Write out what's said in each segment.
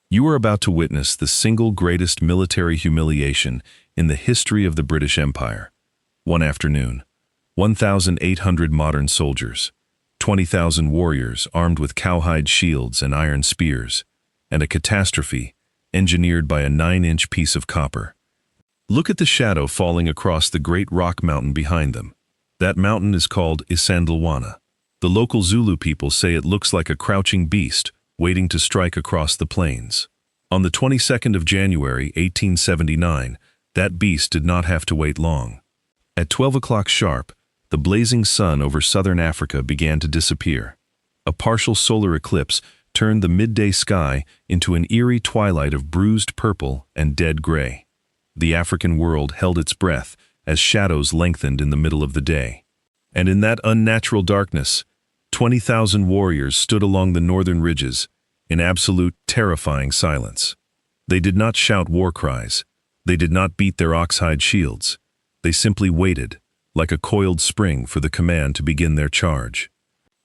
You are about to witness the single greatest military humiliation in the history of the British Empire. One afternoon, 1,800 modern soldiers, 20,000 warriors armed with cowhide shields and iron spears, and a catastrophe engineered by a 9-inch piece of copper. Look at the shadow falling across the great rock mountain behind them. That mountain is called Isandlwana. The local Zulu people say it looks like a crouching beast waiting to strike across the plains. On the 22nd of January, 1879, that beast did not have to wait long. At 12 o'clock sharp, the blazing sun over southern Africa began to disappear. A partial solar eclipse turned the midday sky into an eerie twilight of bruised purple and dead gray. The African world held its breath as shadows lengthened in the middle of the day. And in that unnatural darkness, 20,000 warriors stood along the northern ridges in absolute terrifying silence. They did not shout war cries. They did not beat their oxhide shields. They simply waited, like a coiled spring, for the command to begin their charge.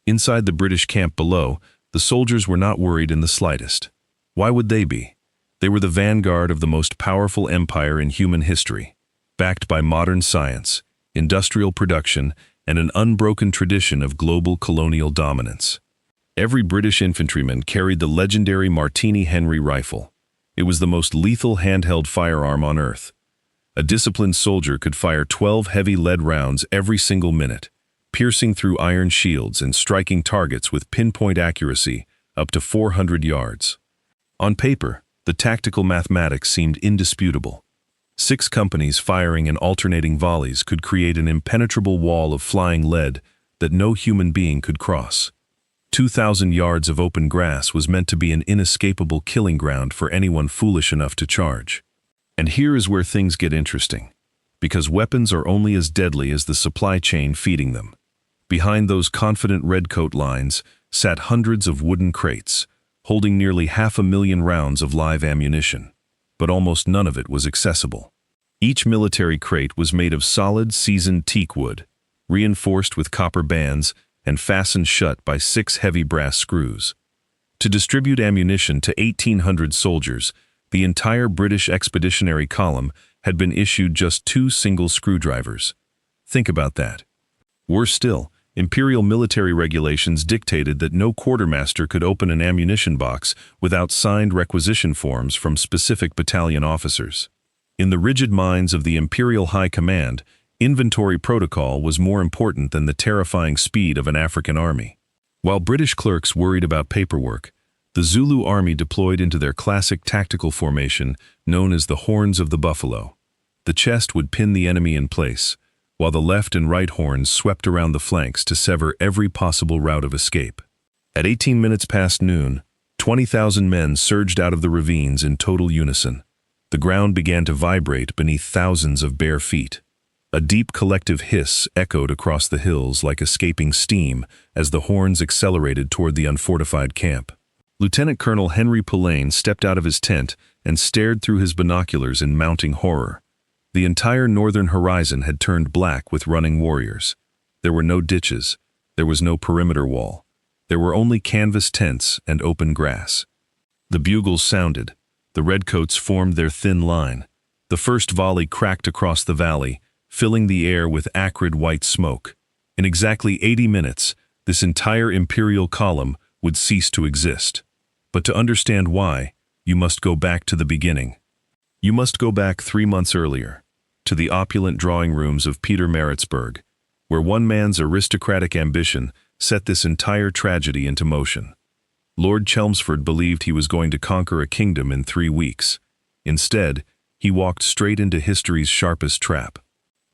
Inside the British camp below, the soldiers were not worried in the slightest. Why would they be? They were the vanguard of the most powerful empire in human history, backed by modern science, industrial production, and an unbroken tradition of global colonial dominance. Every British infantryman carried the legendary Martini Henry rifle. It was the most lethal handheld firearm on Earth. A disciplined soldier could fire 12 heavy lead rounds every single minute, piercing through iron shields and striking targets with pinpoint accuracy up to 400 yards. On paper, the tactical mathematics seemed indisputable. 6 companies firing in alternating volleys could create an impenetrable wall of flying lead that no human being could cross. 2,000 yards of open grass was meant to be an inescapable killing ground for anyone foolish enough to charge. And here is where things get interesting, because weapons are only as deadly as the supply chain feeding them. Behind those confident redcoat lines sat hundreds of wooden crates, holding nearly 500,000 rounds of live ammunition. But almost none of it was accessible. Each military crate was made of solid, seasoned teak wood, reinforced with copper bands and fastened shut by 6 heavy brass screws. To distribute ammunition to 1,800 soldiers, the entire British expeditionary column had been issued just 2 single screwdrivers. Think about that. Worse still, Imperial military regulations dictated that no quartermaster could open an ammunition box without signed requisition forms from specific battalion officers. In the rigid minds of the Imperial High Command, inventory protocol was more important than the terrifying speed of an African army. While British clerks worried about paperwork, the Zulu army deployed into their classic tactical formation known as the Horns of the Buffalo. The chest would pin the enemy in place, while the left and right horns swept around the flanks to sever every possible route of escape. At 18 minutes past noon, 20,000 men surged out of the ravines in total unison. The ground began to vibrate beneath thousands of bare feet. A deep collective hiss echoed across the hills like escaping steam as the horns accelerated toward the unfortified camp. Lieutenant Colonel Henry Pullane stepped out of his tent and stared through his binoculars in mounting horror. The entire northern horizon had turned black with running warriors. There were no ditches. There was no perimeter wall. There were only canvas tents and open grass. The bugles sounded. The redcoats formed their thin line. The first volley cracked across the valley, filling the air with acrid white smoke. In exactly 80 minutes, this entire Imperial column would cease to exist. But to understand why, you must go back to the beginning. You must go back 3 months earlier, to the opulent drawing rooms of Peter Maritzburg, where one man's aristocratic ambition set this entire tragedy into motion. Lord Chelmsford believed he was going to conquer a kingdom in 3 weeks. Instead, he walked straight into history's sharpest trap.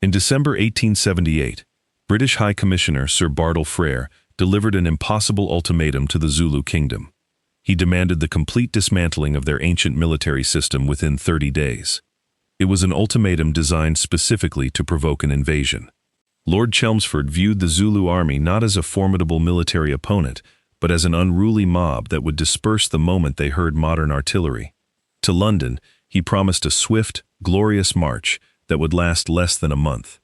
In December 1878, British High Commissioner Sir Bartle Frere delivered an impossible ultimatum to the Zulu kingdom. He demanded the complete dismantling of their ancient military system within 30 days. It was an ultimatum designed specifically to provoke an invasion. Lord Chelmsford viewed the Zulu army not as a formidable military opponent, but as an unruly mob that would disperse the moment they heard modern artillery. To London, he promised a swift, glorious march that would last less than a month.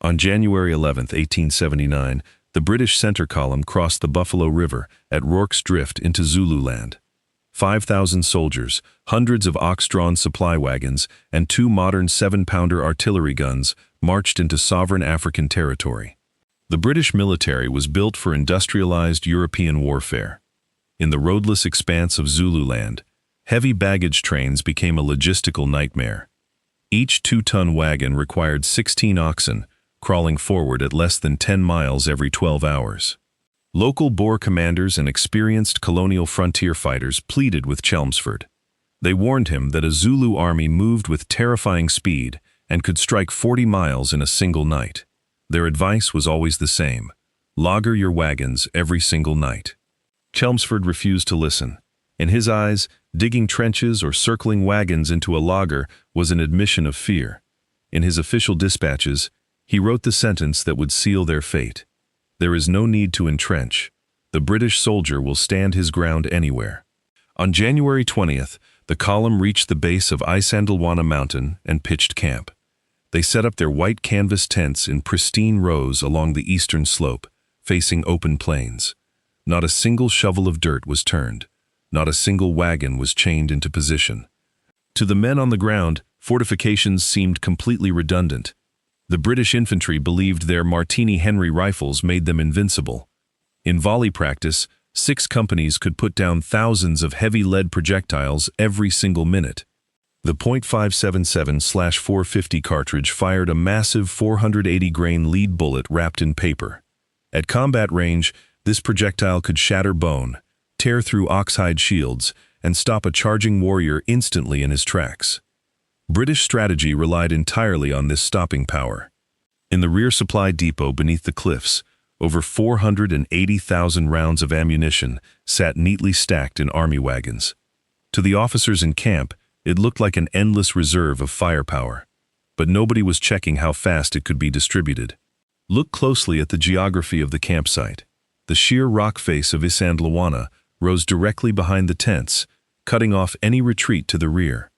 On January 11, 1879, the British center column crossed the Buffalo River at Rorke's Drift into Zululand. 5,000 soldiers, hundreds of ox-drawn supply wagons, and 2 modern 7-pounder artillery guns marched into sovereign African territory. The British military was built for industrialized European warfare. In the roadless expanse of Zululand, heavy baggage trains became a logistical nightmare. Each 2-ton wagon required 16 oxen, crawling forward at less than 10 miles every 12 hours. Local Boer commanders and experienced colonial frontier fighters pleaded with Chelmsford. They warned him that a Zulu army moved with terrifying speed and could strike 40 miles in a single night. Their advice was always the same: lager your wagons every single night. Chelmsford refused to listen. In his eyes, digging trenches or circling wagons into a lager was an admission of fear. In his official dispatches, he wrote the sentence that would seal their fate: "There is no need to entrench. The British soldier will stand his ground anywhere." On January 20th, the column reached the base of Isandlwana mountain and pitched camp. They set up their white canvas tents in pristine rows along the eastern slope, facing open plains. Not a single shovel of dirt was turned. Not a single wagon was chained into position. To the men on the ground, fortifications seemed completely redundant. The British infantry believed their Martini Henry rifles made them invincible. In volley practice, 6 companies could put down thousands of heavy lead projectiles every single minute. The .577/450 cartridge fired a massive 480-grain lead bullet wrapped in paper. At combat range, this projectile could shatter bone, tear through oxhide shields, and stop a charging warrior instantly in his tracks. British strategy relied entirely on this stopping power. In the rear supply depot beneath the cliffs, over 480,000 rounds of ammunition sat neatly stacked in army wagons. To the officers in camp, it looked like an endless reserve of firepower. But nobody was checking how fast it could be distributed. Look closely at the geography of the campsite. The sheer rock face of Isandlwana rose directly behind the tents, cutting off any retreat to the rear.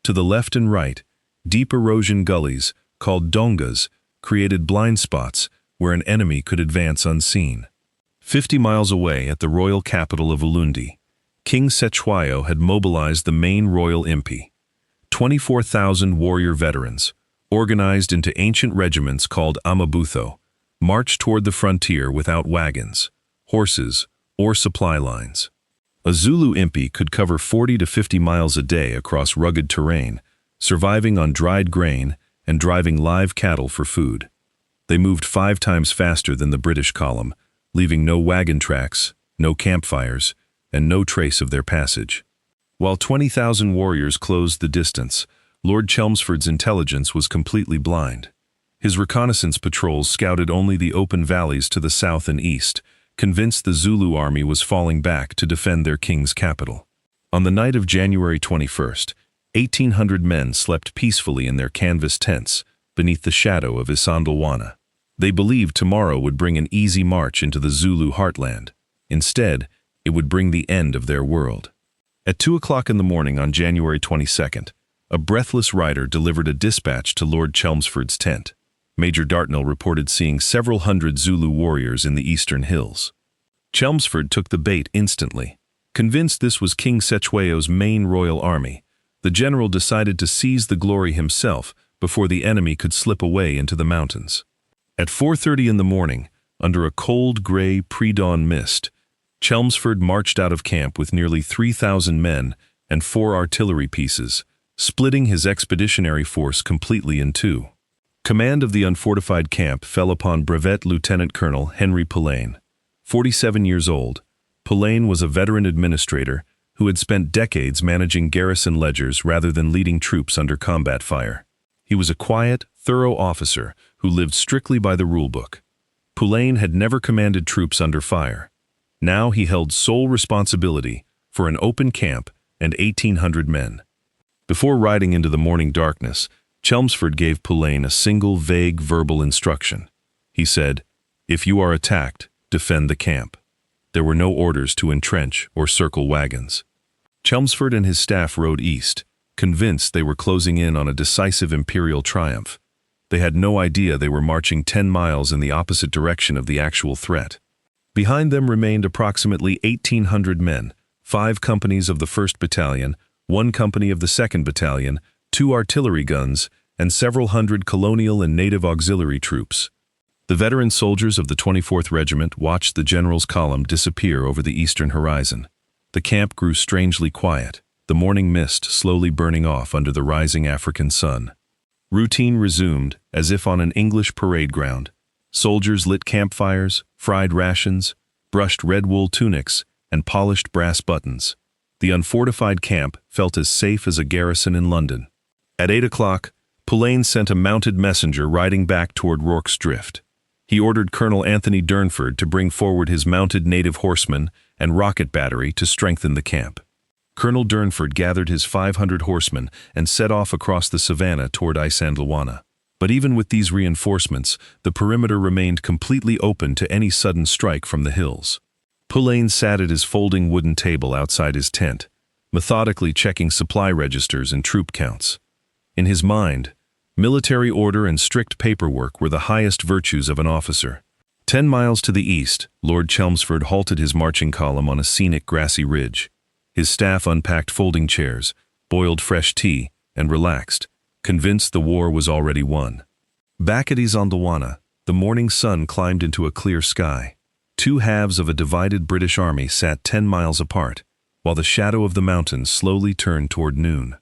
To the left and right, deep erosion gullies, called dongas, created blind spots where an enemy could advance unseen. 50 miles away at the royal capital of Ulundi, King Cetshwayo had mobilized the main royal impi. 24,000 warrior veterans, organized into ancient regiments called Amabutho, marched toward the frontier without wagons, horses, or supply lines. A Zulu impi could cover 40 to 50 miles a day across rugged terrain, surviving on dried grain and driving live cattle for food. They moved 5 times faster than the British column, leaving no wagon tracks, no campfires, and no trace of their passage. While 20,000 warriors closed the distance, Lord Chelmsford's intelligence was completely blind. His reconnaissance patrols scouted only the open valleys to the south and east, convinced the Zulu army was falling back to defend their king's capital. On the night of January 21st, 1,800 men slept peacefully in their canvas tents beneath the shadow of Isandlwana. They believed tomorrow would bring an easy march into the Zulu heartland. Instead, it would bring the end of their world. At 2 o'clock in the morning on January 22nd, a breathless rider delivered a dispatch to Lord Chelmsford's tent. Major Dartnell reported seeing several hundred Zulu warriors in the eastern hills. Chelmsford took the bait instantly. Convinced this was King Cetshwayo's main royal army, the general decided to seize the glory himself before the enemy could slip away into the mountains. At 4:30 in the morning, under a cold gray pre-dawn mist, Chelmsford marched out of camp with nearly 3,000 men and 4 artillery pieces, splitting his expeditionary force completely in 2. Command of the unfortified camp fell upon Brevet Lieutenant Colonel Henry Pullane. 47 years old, Pullane was a veteran administrator who had spent decades managing garrison ledgers rather than leading troops under combat fire. He was a quiet, thorough officer who lived strictly by the rulebook. Pullane had never commanded troops under fire. Now he held sole responsibility for an open camp and 1,800 men. Before riding into the morning darkness, Chelmsford gave Pullane a single vague verbal instruction. He said, "If you are attacked, defend the camp." There were no orders to entrench or circle wagons. Chelmsford and his staff rode east, convinced they were closing in on a decisive Imperial triumph. They had no idea they were marching 10 miles in the opposite direction of the actual threat. Behind them remained approximately 1,800 men, 5 companies of the 1st Battalion, 1 company of the 2nd Battalion, 2 artillery guns, and several hundred colonial and native auxiliary troops. The veteran soldiers of the 24th Regiment watched the general's column disappear over the eastern horizon. The camp grew strangely quiet, the morning mist slowly burning off under the rising African sun. Routine resumed, as if on an English parade ground. Soldiers lit campfires, fried rations, brushed red wool tunics, and polished brass buttons. The unfortified camp felt as safe as a garrison in London. At 8 o'clock, Pullane sent a mounted messenger riding back toward Rorke's Drift. He ordered Colonel Anthony Durnford to bring forward his mounted native horsemen and rocket battery to strengthen the camp. Colonel Durnford gathered his 500 horsemen and set off across the savannah toward Isandlwana. But even with these reinforcements, the perimeter remained completely open to any sudden strike from the hills. Pullane sat at his folding wooden table outside his tent, methodically checking supply registers and troop counts. In his mind, military order and strict paperwork were the highest virtues of an officer. 10 miles to the east, Lord Chelmsford halted his marching column on a scenic grassy ridge. His staff unpacked folding chairs, boiled fresh tea, and relaxed, convinced the war was already won. Back at Isandlwana, the morning sun climbed into a clear sky. 2 halves of a divided British army sat 10 miles apart, while the shadow of the mountains slowly turned toward noon.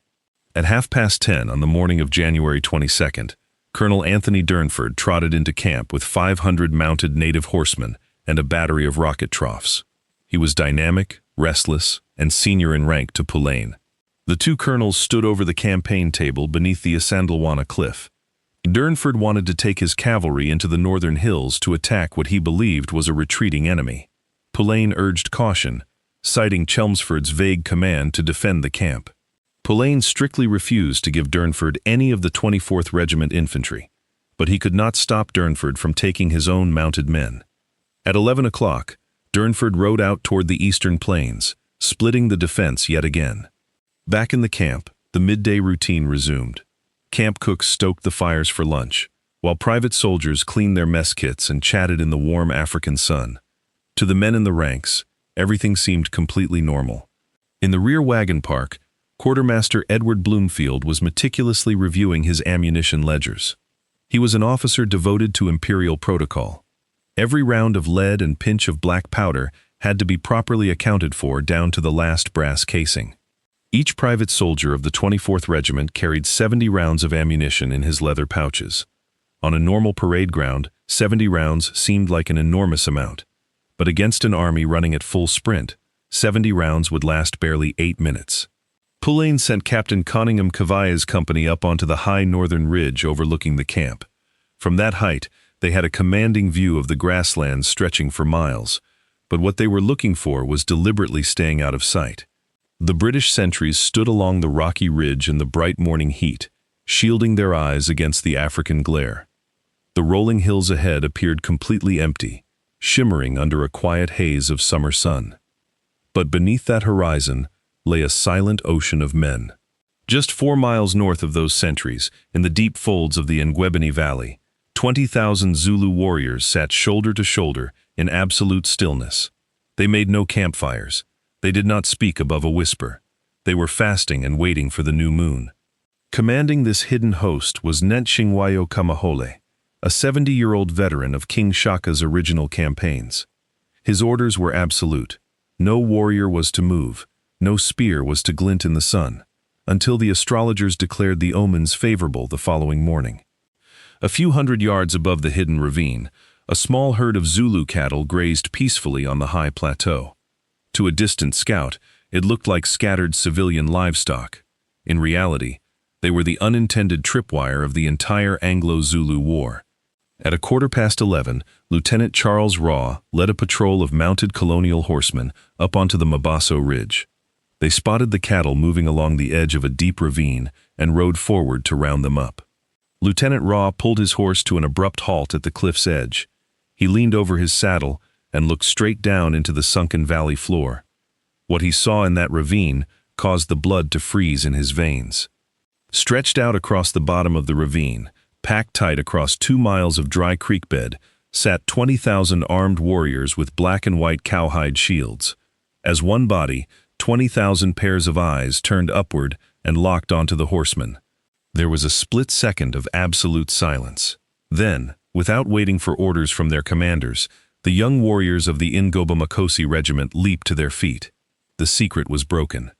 At 10:30 on the morning of January 22nd, Colonel Anthony Durnford trotted into camp with 500 mounted native horsemen and a battery of rocket troughs. He was dynamic, restless, and senior in rank to Pullane. The 2 colonels stood over the campaign table beneath the Isandlwana cliff. Durnford wanted to take his cavalry into the northern hills to attack what he believed was a retreating enemy. Pullane urged caution, citing Chelmsford's vague command to defend the camp. Pullane strictly refused to give Durnford any of the 24th Regiment infantry, but he could not stop Durnford from taking his own mounted men. At 11 o'clock, Durnford rode out toward the eastern plains, splitting the defense yet again. Back in the camp, the midday routine resumed. Camp cooks stoked the fires for lunch, while private soldiers cleaned their mess kits and chatted in the warm African sun. To the men in the ranks, everything seemed completely normal. In the rear wagon park, Quartermaster Edward Bloomfield was meticulously reviewing his ammunition ledgers. He was an officer devoted to Imperial protocol. Every round of lead and pinch of black powder had to be properly accounted for down to the last brass casing. Each private soldier of the 24th Regiment carried 70 rounds of ammunition in his leather pouches. On a normal parade ground, 70 rounds seemed like an enormous amount. But against an army running at full sprint, 70 rounds would last barely 8 minutes. Pullane sent Captain Conyngham Cavaya's company up onto the high northern ridge overlooking the camp. From that height, they had a commanding view of the grasslands stretching for miles, but what they were looking for was deliberately staying out of sight. The British sentries stood along the rocky ridge in the bright morning heat, shielding their eyes against the African glare. The rolling hills ahead appeared completely empty, shimmering under a quiet haze of summer sun. But beneath that horizon lay a silent ocean of men. Just 4 miles north of those sentries, in the deep folds of the Ngwebeni Valley, 20,000 Zulu warriors sat shoulder to shoulder in absolute stillness. They made no campfires. They did not speak above a whisper. They were fasting and waiting for the new moon. Commanding this hidden host was Ntshingwayo Kamahole, a 70-year-old veteran of King Shaka's original campaigns. His orders were absolute. No warrior was to move, no spear was to glint in the sun, until the astrologers declared the omens favorable the following morning. A few hundred yards above the hidden ravine, a small herd of Zulu cattle grazed peacefully on the high plateau. To a distant scout, it looked like scattered civilian livestock. In reality, they were the unintended tripwire of the entire Anglo-Zulu War. At 11:15, Lieutenant Charles Raw led a patrol of mounted colonial horsemen up onto the Mabaso Ridge. They spotted the cattle moving along the edge of a deep ravine and rode forward to round them up. Lieutenant Raw pulled his horse to an abrupt halt at the cliff's edge. He leaned over his saddle and looked straight down into the sunken valley floor. What he saw in that ravine caused the blood to freeze in his veins. Stretched out across the bottom of the ravine, packed tight across 2 miles of dry creek bed, sat 20,000 armed warriors with black and white cowhide shields. As one body, 20,000 pairs of eyes turned upward and locked onto the horsemen. There was a split second of absolute silence. Then, without waiting for orders from their commanders, the young warriors of the Ngobamakosi regiment leaped to their feet. The secret was broken.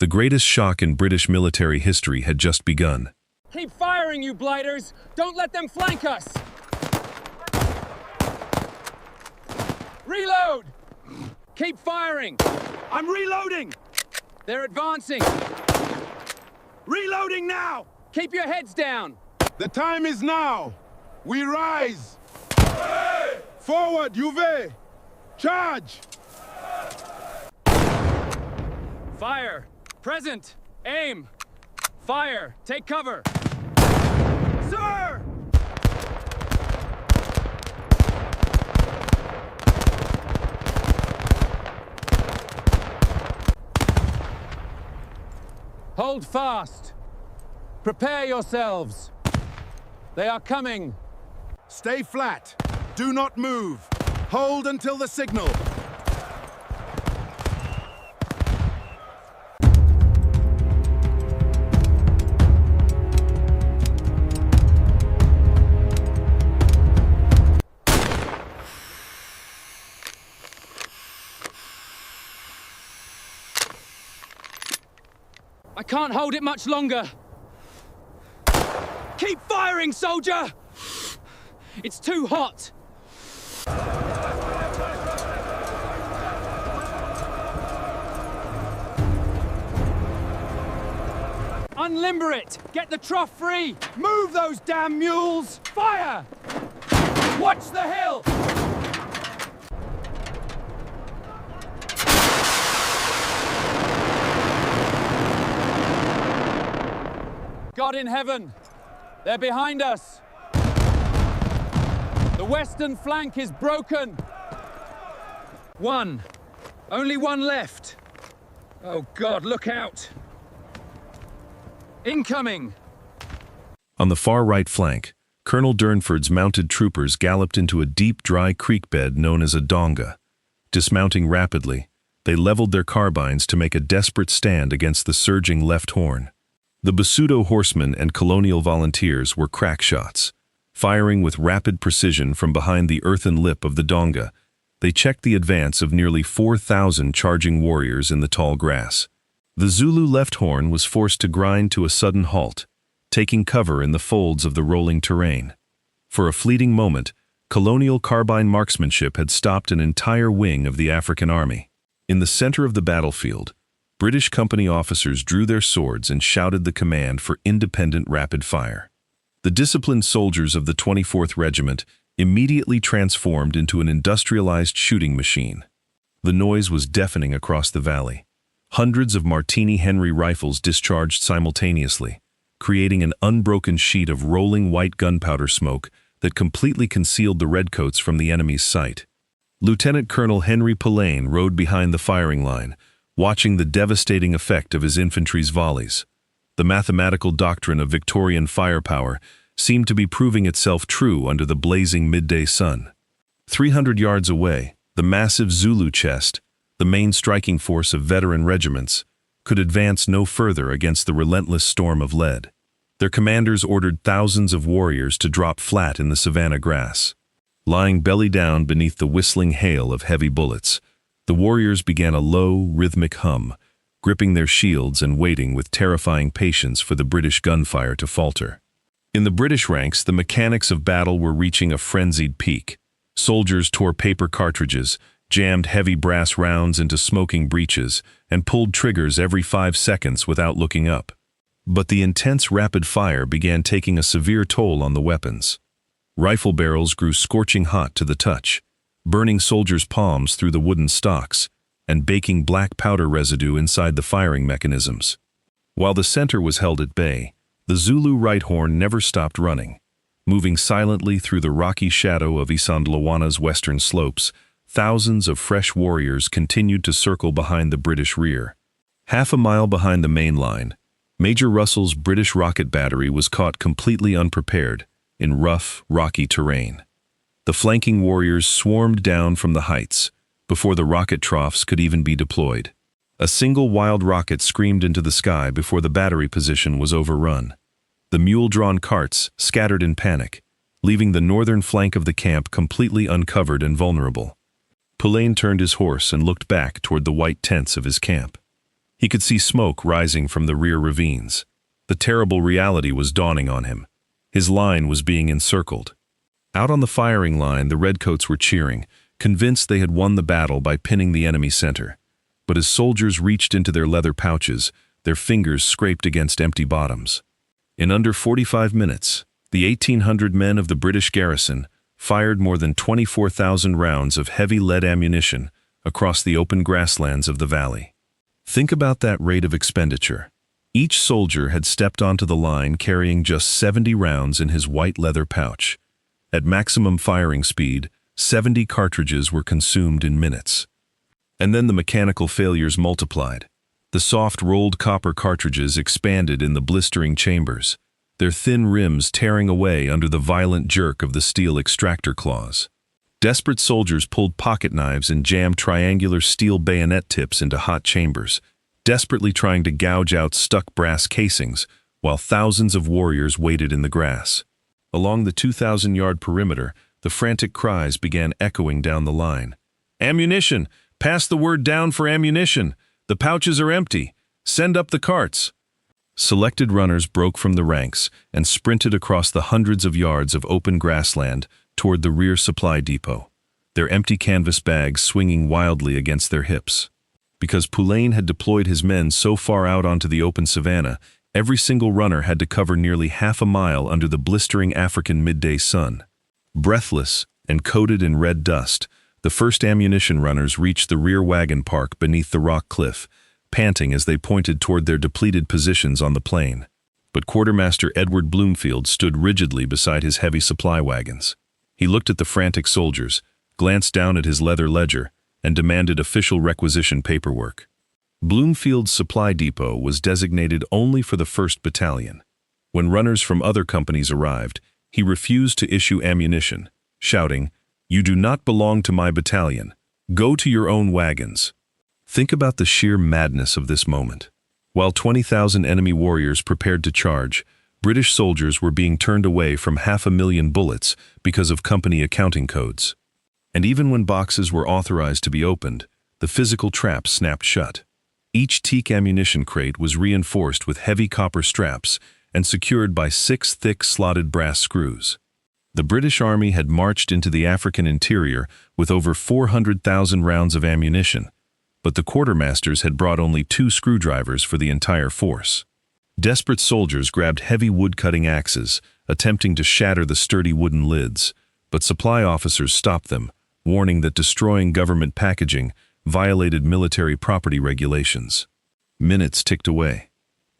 The greatest shock in British military history had just begun. Keep firing, you blighters! Don't let them flank us! Reload! Keep firing! I'm reloading! They're advancing! Reloading now! Keep your heads down! The time is now! We rise! Forward, Juve! Charge! Fire! Present! Aim! Fire! Take cover! Sir! Hold fast! Prepare yourselves! They are coming! Stay flat. Do not move. Hold until the signal. I can't hold it much longer! Keep firing, soldier! It's too hot! Unlimber it! Get the trough free! Move those damn mules! Fire! Watch the hill! God in heaven! They're behind us! The western flank is broken! One. Only one left. Oh God, look out! Incoming! On the far right flank, Colonel Durnford's mounted troopers galloped into a deep, dry creek bed known as a donga. Dismounting rapidly, they leveled their carbines to make a desperate stand against the surging left horn. The Basuto horsemen and colonial volunteers were crack shots. Firing with rapid precision from behind the earthen lip of the donga, they checked the advance of nearly 4,000 charging warriors in the tall grass. The Zulu left horn was forced to grind to a sudden halt, taking cover in the folds of the rolling terrain. For a fleeting moment, colonial carbine marksmanship had stopped an entire wing of the African army. In the center of the battlefield, British company officers drew their swords and shouted the command for independent rapid fire. The disciplined soldiers of the 24th Regiment immediately transformed into an industrialized shooting machine. The noise was deafening across the valley. Hundreds of Martini Henry rifles discharged simultaneously, creating an unbroken sheet of rolling white gunpowder smoke that completely concealed the redcoats from the enemy's sight. Lieutenant Colonel Henry Pillane rode behind the firing line, watching the devastating effect of his infantry's volleys. The mathematical doctrine of Victorian firepower seemed to be proving itself true under the blazing midday sun. 300 yards away, the massive Zulu chest, the main striking force of veteran regiments, could advance no further against the relentless storm of lead. Their commanders ordered thousands of warriors to drop flat in the savanna grass. Lying belly down beneath the whistling hail of heavy bullets, the warriors began a low, rhythmic hum, gripping their shields and waiting with terrifying patience for the British gunfire to falter. In the British ranks, the mechanics of battle were reaching a frenzied peak. Soldiers tore paper cartridges, jammed heavy brass rounds into smoking breeches, and pulled triggers every 5 seconds without looking up. But the intense rapid fire began taking a severe toll on the weapons. Rifle barrels grew scorching hot to the touch, burning soldiers' palms through the wooden stocks, and baking black powder residue inside the firing mechanisms. While the center was held at bay, the Zulu right horn never stopped running. Moving silently through the rocky shadow of Isandlwana's western slopes, thousands of fresh warriors continued to circle behind the British rear. Half a mile behind the main line, Major Russell's British rocket battery was caught completely unprepared in rough, rocky terrain. The flanking warriors swarmed down from the heights before the rocket troughs could even be deployed. A single wild rocket screamed into the sky before the battery position was overrun. The mule-drawn carts scattered in panic, leaving the northern flank of the camp completely uncovered and vulnerable. Pulain turned his horse and looked back toward the white tents of his camp. He could see smoke rising from the rear ravines. The terrible reality was dawning on him. His line was being encircled. Out on the firing line, the redcoats were cheering, convinced they had won the battle by pinning the enemy center. But as soldiers reached into their leather pouches, their fingers scraped against empty bottoms. In under 45 minutes, the 1,800 men of the British garrison fired more than 24,000 rounds of heavy lead ammunition across the open grasslands of the valley. Think about that rate of expenditure. Each soldier had stepped onto the line carrying just 70 rounds in his white leather pouch. At maximum firing speed, 70 cartridges were consumed in minutes. And then the mechanical failures multiplied. The soft rolled copper cartridges expanded in the blistering chambers, their thin rims tearing away under the violent jerk of the steel extractor claws. Desperate soldiers pulled pocket knives and jammed triangular steel bayonet tips into hot chambers, desperately trying to gouge out stuck brass casings, while thousands of warriors waited in the grass. Along the 2,000-yard perimeter, the frantic cries began echoing down the line. "Ammunition! Pass the word down for ammunition! The pouches are empty! Send up the carts!" Selected runners broke from the ranks and sprinted across the hundreds of yards of open grassland toward the rear supply depot, their empty canvas bags swinging wildly against their hips. Because Pulain had deployed his men so far out onto the open savanna, every single runner had to cover nearly half a mile under the blistering African midday sun. Breathless and coated in red dust, the first ammunition runners reached the rear wagon park beneath the rock cliff, panting as they pointed toward their depleted positions on the plain. But Quartermaster Edward Bloomfield stood rigidly beside his heavy supply wagons. He looked at the frantic soldiers, glanced down at his leather ledger, and demanded official requisition paperwork. Bloomfield's supply depot was designated only for the 1st Battalion. When runners from other companies arrived, he refused to issue ammunition, shouting, "You do not belong to my battalion. Go to your own wagons." Think about the sheer madness of this moment. While 20,000 enemy warriors prepared to charge, British soldiers were being turned away from 500,000 bullets because of company accounting codes. And even when boxes were authorized to be opened, the physical trap snapped shut. Each teak ammunition crate was reinforced with heavy copper straps and secured by 6 thick slotted brass screws. The British Army had marched into the African interior with over 400,000 rounds of ammunition, but the quartermasters had brought only 2 screwdrivers for the entire force. Desperate soldiers grabbed heavy wood-cutting axes, attempting to shatter the sturdy wooden lids, but supply officers stopped them, warning that destroying government packaging violated military property regulations. Minutes ticked away.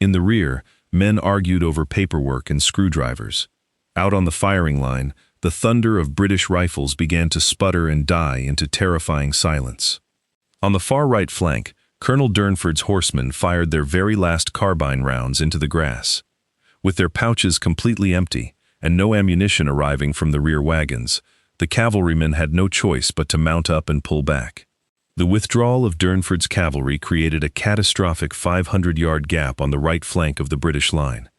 In the rear, men argued over paperwork and screwdrivers. Out on the firing line, the thunder of British rifles began to sputter and die into terrifying silence. On the far right flank, Colonel Durnford's horsemen fired their very last carbine rounds into the grass. With their pouches completely empty and no ammunition arriving from the rear wagons, the cavalrymen had no choice but to mount up and pull back. The withdrawal of Durnford's cavalry created a catastrophic 500-yard gap on the right flank of the British line.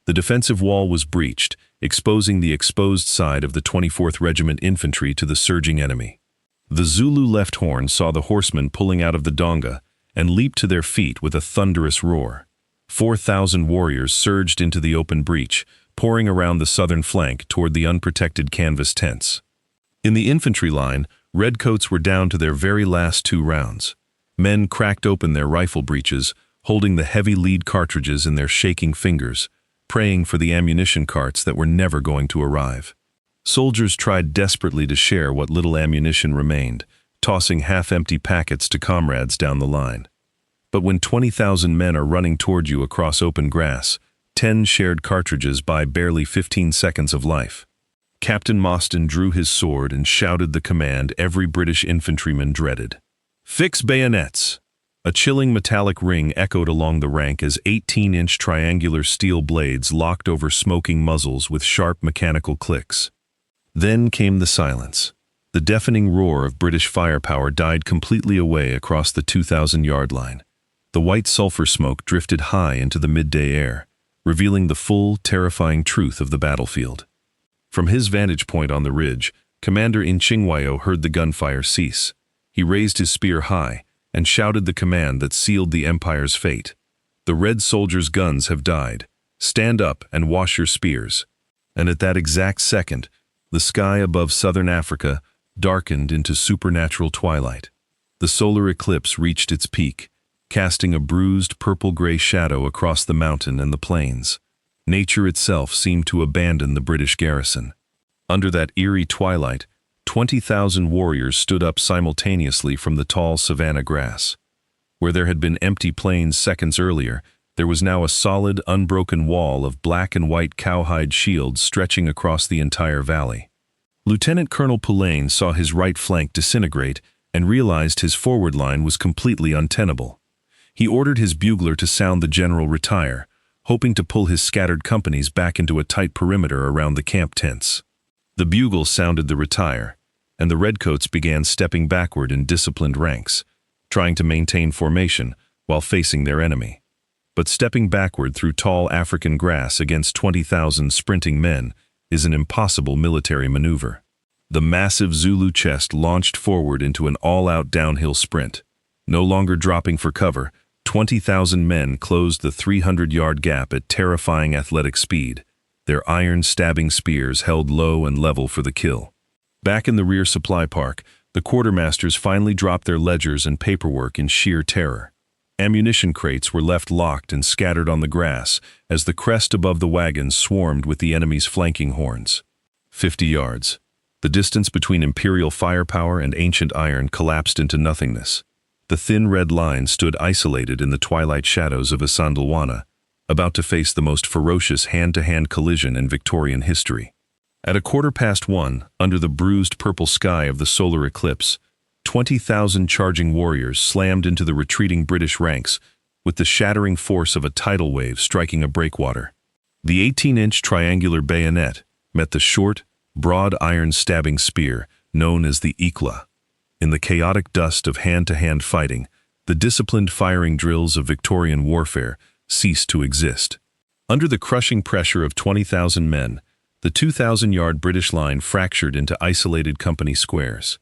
The defensive wall was breached, exposing the exposed side of the 24th Regiment Infantry to the surging enemy. The Zulu left horn saw the horsemen pulling out of the donga and leaped to their feet with a thunderous roar. 4,000 warriors surged into the open breach, pouring around the southern flank toward the unprotected canvas tents. In the infantry line, redcoats were down to their very last 2 rounds. Men cracked open their rifle breeches, holding the heavy lead cartridges in their shaking fingers, praying for the ammunition carts that were never going to arrive. Soldiers tried desperately to share what little ammunition remained, tossing half-empty packets to comrades down the line. But when 20,000 men are running toward you across open grass, 10 shared cartridges buy barely 15 seconds of life. Captain Mostyn drew his sword and shouted the command every British infantryman dreaded. "Fix bayonets!" A chilling metallic ring echoed along the rank as 18-inch triangular steel blades locked over smoking muzzles with sharp mechanical clicks. Then came the silence. The deafening roar of British firepower died completely away across the 2,000-yard line. The white sulfur smoke drifted high into the midday air, revealing the full, terrifying truth of the battlefield. From his vantage point on the ridge, Commander Inchingwayo heard the gunfire cease. He raised his spear high and shouted the command that sealed the Empire's fate. "The red soldiers' guns have died. Stand up and wash your spears." And at that exact second, the sky above southern Africa darkened into supernatural twilight. The solar eclipse reached its peak, casting a bruised purple-gray shadow across the mountain and the plains. Nature itself seemed to abandon the British garrison. Under that eerie twilight, 20,000 warriors stood up simultaneously from the tall savanna grass. Where there had been empty plains seconds earlier, there was now a solid, unbroken wall of black and white cowhide shields stretching across the entire valley. Lieutenant Colonel Pulaine saw his right flank disintegrate and realized his forward line was completely untenable. He ordered his bugler to sound the general retire, hoping to pull his scattered companies back into a tight perimeter around the camp tents. The bugle sounded the retire, and the redcoats began stepping backward in disciplined ranks, trying to maintain formation while facing their enemy. But stepping backward through tall African grass against 20,000 sprinting men is an impossible military maneuver. The massive Zulu chest launched forward into an all-out downhill sprint. No longer dropping for cover, 20,000 men closed the 300-yard gap at terrifying athletic speed, their iron-stabbing spears held low and level for the kill. Back in the rear supply park, the quartermasters finally dropped their ledgers and paperwork in sheer terror. Ammunition crates were left locked and scattered on the grass as the crest above the wagons swarmed with the enemy's flanking horns. 50 yards. The distance between Imperial firepower and ancient iron collapsed into nothingness. The thin red line stood isolated in the twilight shadows of Isandlwana, about to face the most ferocious hand-to-hand collision in Victorian history. At 1:15, under the bruised purple sky of the solar eclipse, 20,000 charging warriors slammed into the retreating British ranks with the shattering force of a tidal wave striking a breakwater. The 18-inch triangular bayonet met the short, broad iron-stabbing spear known as the eclipse. In the chaotic dust of hand-to-hand fighting, the disciplined firing drills of Victorian warfare ceased to exist. Under the crushing pressure of 20,000 men, the 2,000-yard British line fractured into isolated company squares.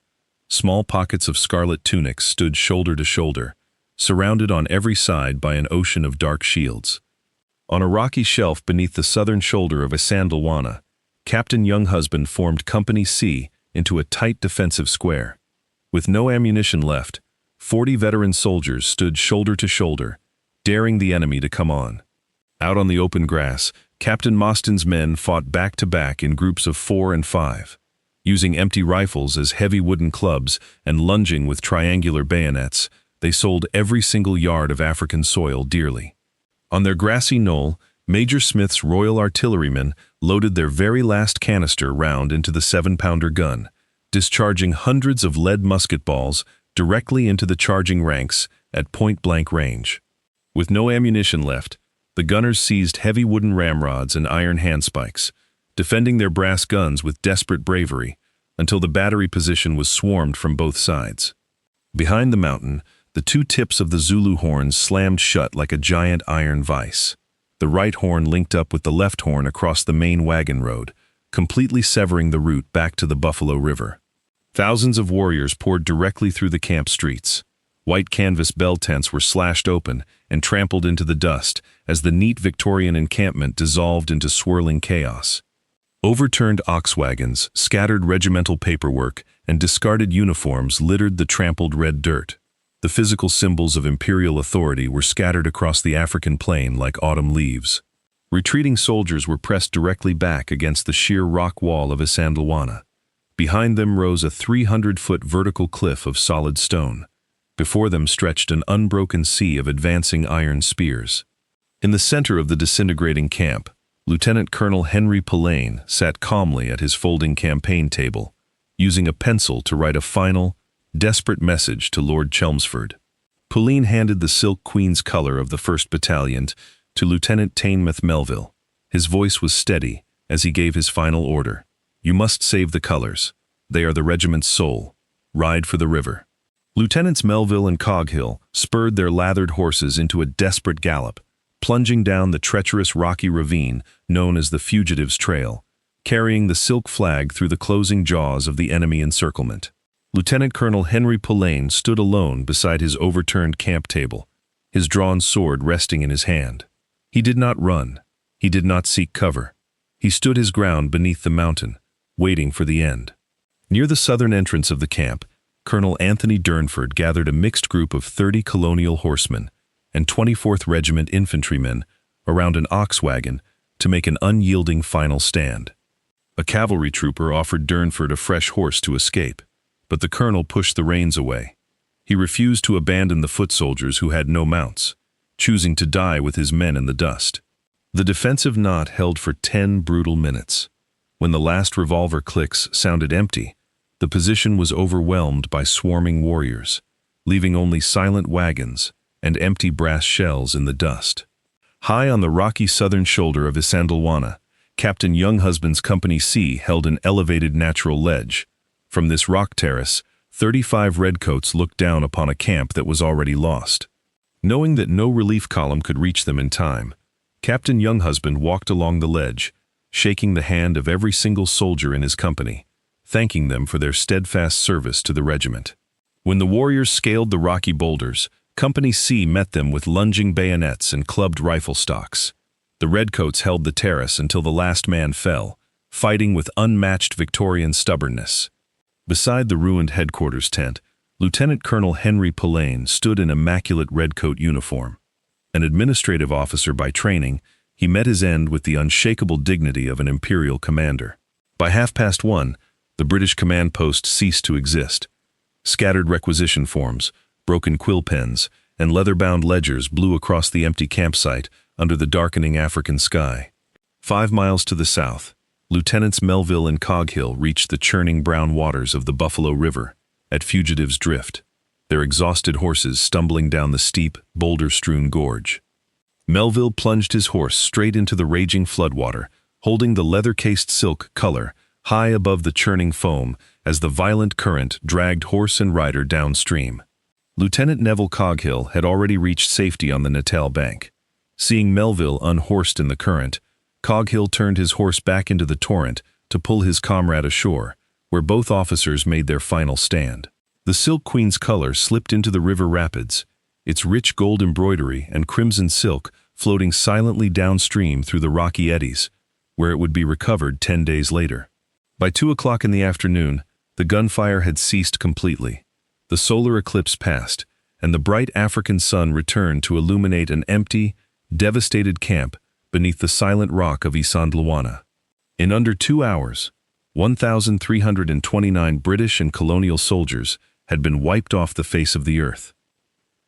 Small pockets of scarlet tunics stood shoulder to shoulder, surrounded on every side by an ocean of dark shields. On a rocky shelf beneath the southern shoulder of Isandlwana, Captain Younghusband formed Company C into a tight defensive square. With no ammunition left, 40 veteran soldiers stood shoulder to shoulder, daring the enemy to come on. Out on the open grass, Captain Mostyn's men fought back-to-back in groups of 4 and 5. Using empty rifles as heavy wooden clubs and lunging with triangular bayonets, they sold every single yard of African soil dearly. On their grassy knoll, Major Smith's Royal Artillerymen loaded their very last canister round into the 7-pounder gun, discharging hundreds of lead musket balls directly into the charging ranks at point-blank range. With no ammunition left, the gunners seized heavy wooden ramrods and iron handspikes, defending their brass guns with desperate bravery until the battery position was swarmed from both sides. Behind the mountain, the two tips of the Zulu horns slammed shut like a giant iron vise. The right horn linked up with the left horn across the main wagon road, completely severing the route back to the Buffalo River. Thousands of warriors poured directly through the camp streets. White canvas bell tents were slashed open and trampled into the dust as the neat Victorian encampment dissolved into swirling chaos. Overturned ox wagons, scattered regimental paperwork, and discarded uniforms littered the trampled red dirt. The physical symbols of imperial authority were scattered across the African plain like autumn leaves. Retreating soldiers were pressed directly back against the sheer rock wall of Isandlwana. Behind them rose a 300-foot vertical cliff of solid stone. Before them stretched an unbroken sea of advancing iron spears. In the center of the disintegrating camp, Lieutenant Colonel Henry Pulaine sat calmly at his folding campaign table, using a pencil to write a final, desperate message to Lord Chelmsford. Pulaine handed the Silk Queen's color of the 1st Battalion to Lieutenant Teignmouth Melville. His voice was steady as he gave his final order. "You must save the colors. They are the regiment's soul. Ride for the river." Lieutenants Melville and Coghill spurred their lathered horses into a desperate gallop, plunging down the treacherous rocky ravine known as the Fugitives' Trail, carrying the silk flag through the closing jaws of the enemy encirclement. Lieutenant Colonel Henry Pulleine stood alone beside his overturned camp table, his drawn sword resting in his hand. He did not run. He did not seek cover. He stood his ground beneath the mountain, waiting for the end. Near the southern entrance of the camp, Colonel Anthony Durnford gathered a mixed group of 30 colonial horsemen and 24th Regiment infantrymen around an ox wagon to make an unyielding final stand. A cavalry trooper offered Durnford a fresh horse to escape, but the colonel pushed the reins away. He refused to abandon the foot soldiers who had no mounts, choosing to die with his men in the dust. The defensive knot held for 10 brutal minutes. When the last revolver clicks sounded empty, the position was overwhelmed by swarming warriors, leaving only silent wagons and empty brass shells in the dust. High on the rocky southern shoulder of Isandlwana, Captain Younghusband's Company C held an elevated natural ledge. From this rock terrace, 35 redcoats looked down upon a camp that was already lost. Knowing that no relief column could reach them in time, Captain Younghusband walked along the ledge, shaking the hand of every single soldier in his company, thanking them for their steadfast service to the regiment. When the warriors scaled the rocky boulders, Company C met them with lunging bayonets and clubbed rifle stocks. The redcoats held the terrace until the last man fell, fighting with unmatched Victorian stubbornness. Beside the ruined headquarters tent, Lieutenant Colonel Henry Pulleine stood in immaculate redcoat uniform. An administrative officer by training, he met his end with the unshakable dignity of an Imperial commander. By 1:30, the British command post ceased to exist. Scattered requisition forms, broken quill pens, and leather-bound ledgers blew across the empty campsite under the darkening African sky. 5 miles to the south, Lieutenants Melville and Coghill reached the churning brown waters of the Buffalo River at Fugitives' Drift, their exhausted horses stumbling down the steep, boulder-strewn gorge. Melville plunged his horse straight into the raging floodwater, holding the leather-cased silk color high above the churning foam as the violent current dragged horse and rider downstream. Lieutenant Neville Coghill had already reached safety on the Natal bank. Seeing Melville unhorsed in the current, Coghill turned his horse back into the torrent to pull his comrade ashore, where both officers made their final stand. The Silk Queen's color slipped into the river rapids, its rich gold embroidery and crimson silk floating silently downstream through the rocky eddies, where it would be recovered 10 days later. By 2 o'clock in the afternoon, the gunfire had ceased completely. The solar eclipse passed, and the bright African sun returned to illuminate an empty, devastated camp beneath the silent rock of Isandlwana. In under 2 hours, 1,329 British and colonial soldiers had been wiped off the face of the earth.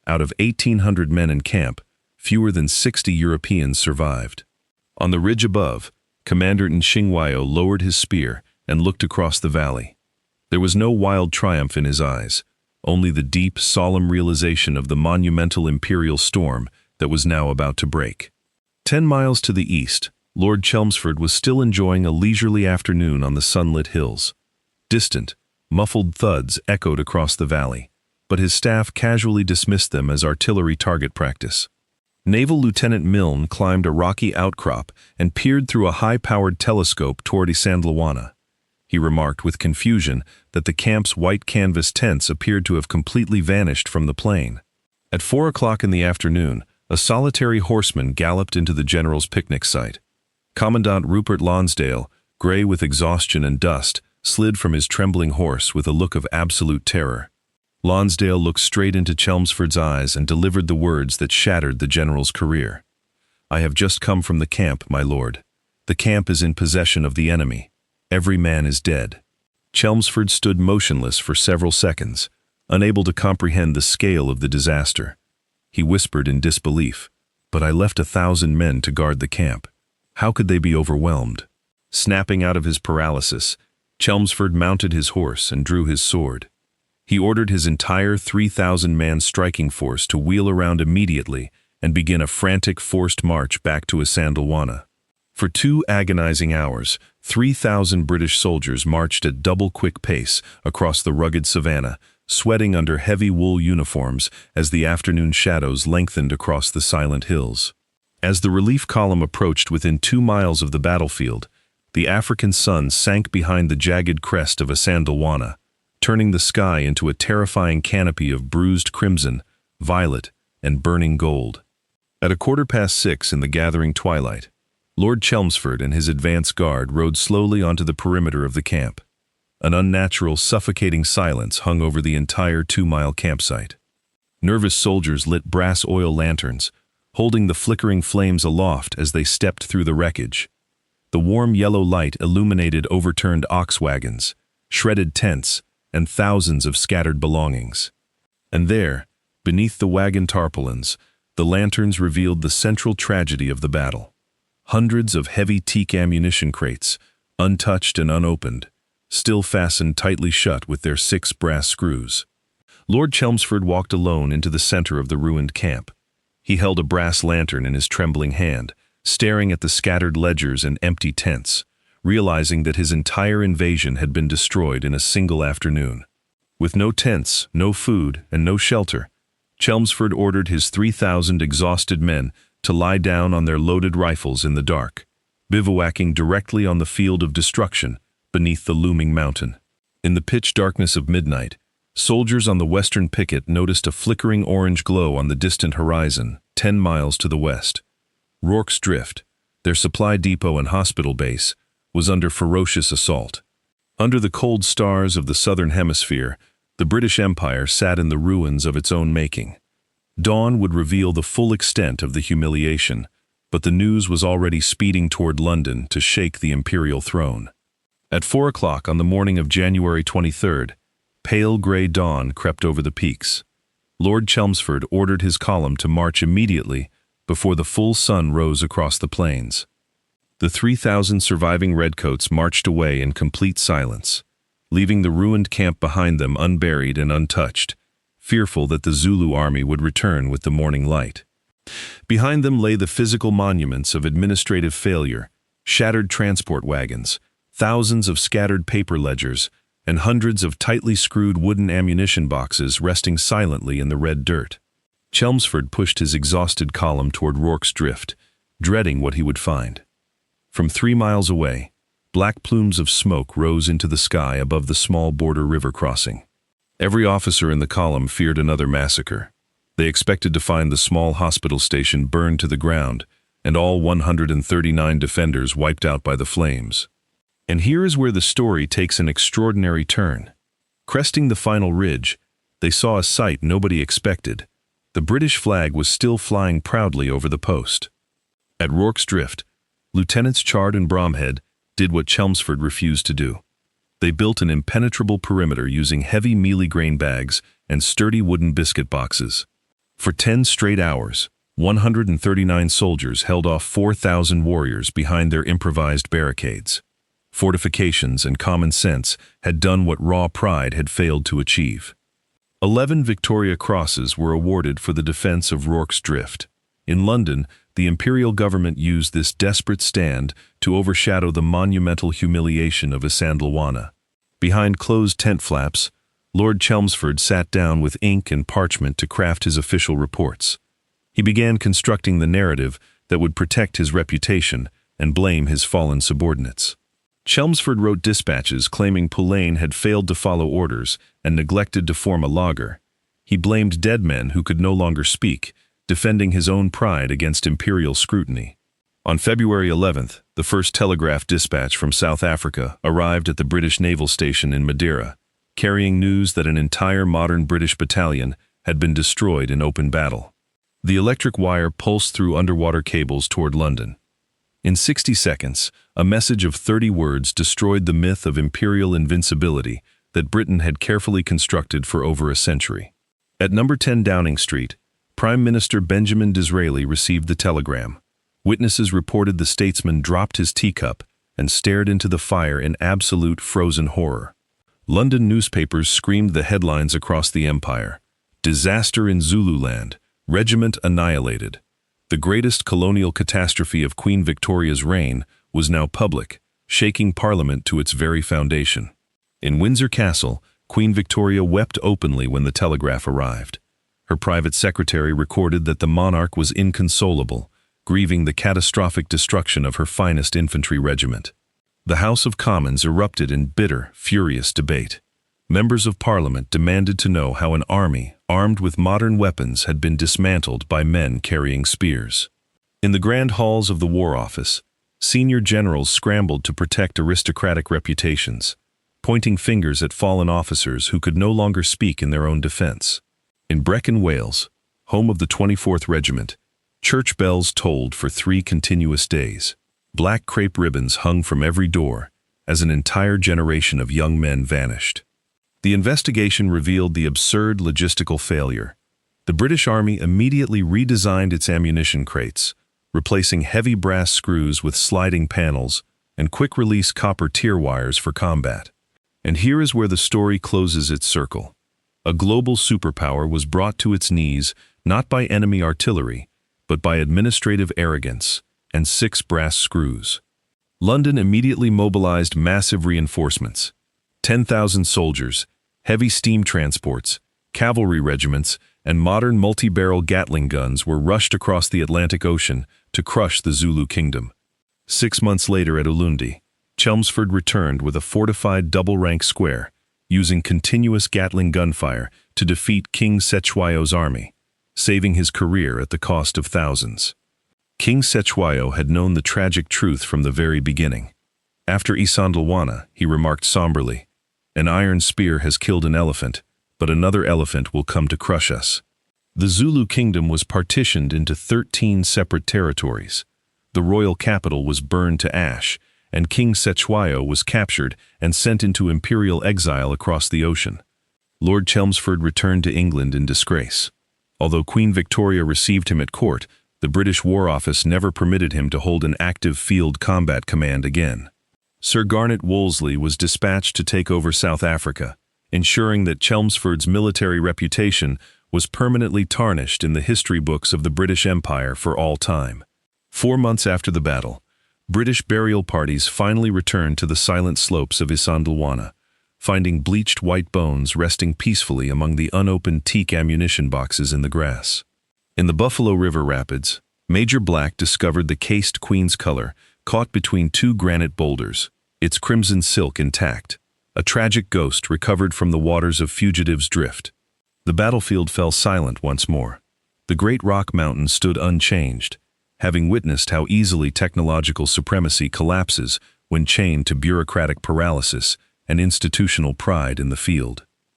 Out of 1,800 men in camp, fewer than 60 Europeans survived. On the ridge above, Commander Nshingwayo lowered his spear and looked across the valley. There was no wild triumph in his eyes, only the deep, solemn realization of the monumental imperial storm that was now about to break. 10 miles to the east, Lord Chelmsford was still enjoying a leisurely afternoon on the sunlit hills. Distant, muffled thuds echoed across the valley, but his staff casually dismissed them as artillery target practice. Naval Lieutenant Milne climbed a rocky outcrop and peered through a high-powered telescope toward Isandlwana. He remarked with confusion that the camp's white canvas tents appeared to have completely vanished from the plain. At 4 o'clock in the afternoon, a solitary horseman galloped into the general's picnic site. Commandant Rupert Lonsdale, gray with exhaustion and dust, slid from his trembling horse with a look of absolute terror. Lonsdale looked straight into Chelmsford's eyes and delivered the words that shattered the general's career. "I have just come from the camp, my lord. The camp is in possession of the enemy. Every man is dead." Chelmsford stood motionless for several seconds, unable to comprehend the scale of the disaster. He whispered in disbelief, "But I left 1,000 men to guard the camp. How could they be overwhelmed?" Snapping out of his paralysis, Chelmsford mounted his horse and drew his sword. He ordered his entire 3,000-man striking force to wheel around immediately and begin a frantic forced march back to Isandlwana. For 2 agonizing hours, 3,000 British soldiers marched at double-quick pace across the rugged savanna, sweating under heavy wool uniforms as the afternoon shadows lengthened across the silent hills. As the relief column approached within 2 miles of the battlefield, the African sun sank behind the jagged crest of Isandlwana, turning the sky into a terrifying canopy of bruised crimson, violet, and burning gold. At 6:15 in the gathering twilight, Lord Chelmsford and his advance guard rode slowly onto the perimeter of the camp. An unnatural, suffocating silence hung over the entire 2-mile campsite. Nervous soldiers lit brass oil lanterns, holding the flickering flames aloft as they stepped through the wreckage. The warm yellow light illuminated overturned ox wagons, shredded tents, and thousands of scattered belongings. And there, beneath the wagon tarpaulins, the lanterns revealed the central tragedy of the battle. Hundreds of heavy teak ammunition crates, untouched and unopened, still fastened tightly shut with their 6 brass screws. Lord Chelmsford walked alone into the center of the ruined camp. He held a brass lantern in his trembling hand, staring at the scattered ledgers and empty tents, realizing that his entire invasion had been destroyed in a single afternoon. With no tents, no food, and no shelter, Chelmsford ordered his 3,000 exhausted men to lie down on their loaded rifles in the dark, bivouacking directly on the field of destruction beneath the looming mountain. In the pitch darkness of midnight, soldiers on the western picket noticed a flickering orange glow on the distant horizon, 10 miles to the west. Rorke's Drift, their supply depot and hospital base, was under ferocious assault. Under the cold stars of the southern hemisphere, the British Empire sat in the ruins of its own making. Dawn would reveal the full extent of the humiliation, but the news was already speeding toward London to shake the imperial throne. At 4 o'clock on the morning of January 23rd, pale gray dawn crept over the peaks. Lord Chelmsford ordered his column to march immediately before the full sun rose across the plains. The 3,000 surviving redcoats marched away in complete silence, leaving the ruined camp behind them unburied and untouched, fearful that the Zulu army would return with the morning light. Behind them lay the physical monuments of administrative failure, shattered transport wagons, thousands of scattered paper ledgers, and hundreds of tightly screwed wooden ammunition boxes resting silently in the red dirt. Chelmsford pushed his exhausted column toward Rorke's Drift, dreading what he would find. From 3 miles away, black plumes of smoke rose into the sky above the small border river crossing. Every officer in the column feared another massacre. They expected to find the small hospital station burned to the ground, and all 139 defenders wiped out by the flames. And here is where the story takes an extraordinary turn. Cresting the final ridge, they saw a sight nobody expected. The British flag was still flying proudly over the post. At Rorke's Drift, Lieutenants Chard and Bromhead did what Chelmsford refused to do. They built an impenetrable perimeter using heavy mealie grain bags and sturdy wooden biscuit boxes. For 10 straight hours, 139 soldiers held off 4,000 warriors behind their improvised barricades. Fortifications and common sense had done what raw pride had failed to achieve. 11 Victoria Crosses were awarded for the defense of Rorke's Drift. In London, the Imperial government used this desperate stand to overshadow the monumental humiliation of Isandlwana. Behind closed tent flaps, Lord Chelmsford sat down with ink and parchment to craft his official reports. He began constructing the narrative that would protect his reputation and blame his fallen subordinates. Chelmsford wrote dispatches claiming Pullane had failed to follow orders and neglected to form a laager. He blamed dead men who could no longer speak, defending his own pride against imperial scrutiny. On February 11th, the first telegraph dispatch from South Africa arrived at the British naval station in Madeira, carrying news that an entire modern British battalion had been destroyed in open battle. The electric wire pulsed through underwater cables toward London. In 60 seconds, a message of 30 words destroyed the myth of imperial invincibility that Britain had carefully constructed for over a century. At number 10 Downing Street, Prime Minister Benjamin Disraeli received the telegram. Witnesses reported the statesman dropped his teacup and stared into the fire in absolute frozen horror. London newspapers screamed the headlines across the empire. Disaster in Zululand, regiment annihilated. The greatest colonial catastrophe of Queen Victoria's reign was now public, shaking Parliament to its very foundation. In Windsor Castle, Queen Victoria wept openly when the telegraph arrived. Her private secretary recorded that the monarch was inconsolable, grieving the catastrophic destruction of her finest infantry regiment. The House of Commons erupted in bitter, furious debate. Members of Parliament demanded to know how an army, armed with modern weapons, had been dismantled by men carrying spears. In the grand halls of the War Office, senior generals scrambled to protect aristocratic reputations, pointing fingers at fallen officers who could no longer speak in their own defense. In Brecon, Wales, home of the 24th Regiment, church bells tolled for 3 continuous days. Black crepe ribbons hung from every door as an entire generation of young men vanished. The investigation revealed the absurd logistical failure. The British Army immediately redesigned its ammunition crates, replacing heavy brass screws with sliding panels and quick-release copper tier wires for combat. And here is where the story closes its circle. A global superpower was brought to its knees not by enemy artillery, but by administrative arrogance and 6 brass screws. London immediately mobilized massive reinforcements. 10,000 soldiers, heavy steam transports, cavalry regiments, and modern multi-barrel Gatling guns were rushed across the Atlantic Ocean to crush the Zulu kingdom. 6 months later at Ulundi, Chelmsford returned with a fortified double-rank square, using continuous Gatling gunfire to defeat King Cetshwayo's army, saving his career at the cost of thousands. King Cetshwayo had known the tragic truth from the very beginning. After Isandlwana, he remarked somberly, "An iron spear has killed an elephant, but another elephant will come to crush us." The Zulu kingdom was partitioned into 13 separate territories. The royal capital was burned to ash, and King Cetshwayo was captured and sent into imperial exile across the ocean. Lord Chelmsford returned to England in disgrace. Although Queen Victoria received him at court, the British War Office never permitted him to hold an active field combat command again. Sir Garnet Wolseley was dispatched to take over South Africa, ensuring that Chelmsford's military reputation was permanently tarnished in the history books of the British Empire for all time. 4 months after the battle, British burial parties finally returned to the silent slopes of Isandlwana, finding bleached white bones resting peacefully among the unopened teak ammunition boxes in the grass. In the Buffalo River Rapids, Major Black discovered the cased Queen's color caught between 2 granite boulders, its crimson silk intact, a tragic ghost recovered from the waters of Fugitive's Drift. The battlefield fell silent once more. The great rock mountain stood unchanged, having witnessed how easily technological supremacy collapses when chained to bureaucratic paralysis and institutional pride in the field.